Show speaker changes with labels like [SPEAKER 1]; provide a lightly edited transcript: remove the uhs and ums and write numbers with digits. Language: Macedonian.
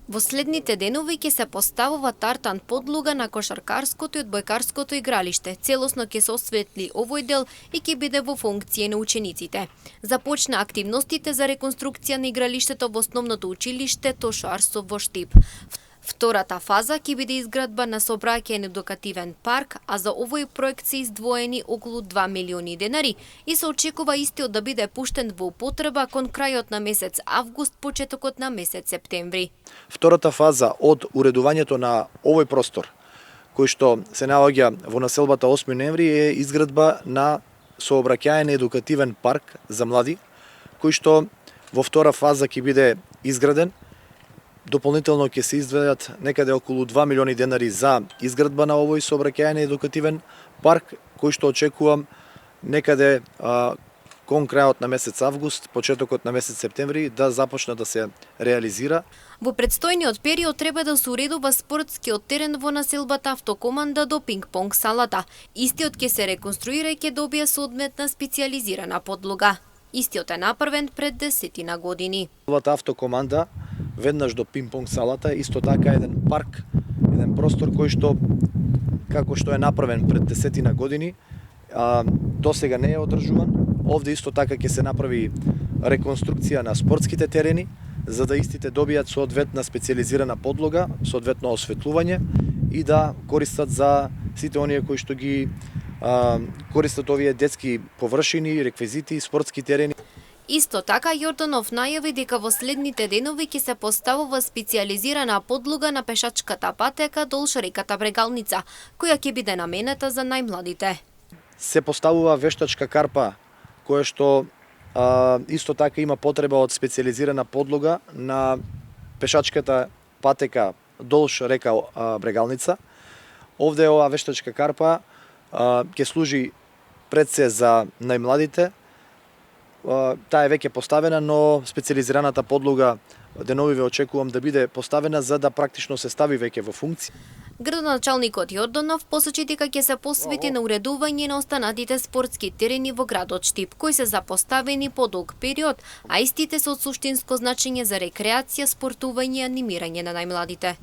[SPEAKER 1] Во следните денови ќе се поставува тартан подлога на кошаркарското и одбојкарското игралиште. Целосно ќе се осветли овој дел и ќе биде во функција на учениците. Започна активностите за реконструкција на игралиштето во основното училиште Тошо Арсов во Штип. Втората фаза ќе биде изградба на сообраќајен едукативен парк, а за овој проект се издвоени околу 2 милиони денари и се очекува истиот да биде пуштен во употреба кон крајот на месец август, почетокот на месец септември.
[SPEAKER 2] Втората фаза од уредувањето на овој простор, кој што се наоѓа во населбата 8 ноември, е изградба на сообраќајен едукативен парк за млади, кој што во втора фаза ќе биде изграден. Дополнително ќе се издвојат некаде околу 2 милиони денари за изградба на овој сообраќајен едукативен парк, кој што очекувам некаде кон крајот на месец август, почетокот на месец септември да започне да се реализира.
[SPEAKER 1] Во предстојниот период треба да се уредува спортскиот терен во населбата Автокоманда до пинг-понг салата. Истиот ќе се реконструира и ќе добие соодветна специјализирана подлога. Истиот е направен пред 10 години.
[SPEAKER 2] Новата Автокоманда веднаш до пинг-понг салата, исто така еден парк, еден простор кој што како што е направен пред 10 години, до сега не е одржуван. Овде исто така ќе се направи реконструкција на спортските терени, за да истите добијат соодветна специјализирана подлога, соодветно осветлување и да користат за сите оние кои што ги користат овие детски површини, реквизити, спортски терени.
[SPEAKER 1] Исто така Јорданов најави дека во следните денови ќе се поставува специјализирана подлога на пешачката патека долж реката Брегалница, која ќе биде наменета за најмладите.
[SPEAKER 2] Се поставува вештачка карпа, која што исто така има потреба од специјализирана подлога на пешачката патека долж река Брегалница. Овде оваа вештачка карпа ќе служи пред се за најмладите. Таа е веќе поставена, но специјализираната подлога деновиве очекувам да биде поставена за да практично се стави веќе во функција.
[SPEAKER 1] Градоначалникот Јорданов посочи дека ќе се посвети на уредување на останатите спортски терени во градот Штип, кои се запоставени по долг период, а истите се од суштинско значење за рекреација, спортување и анимирање на најмладите.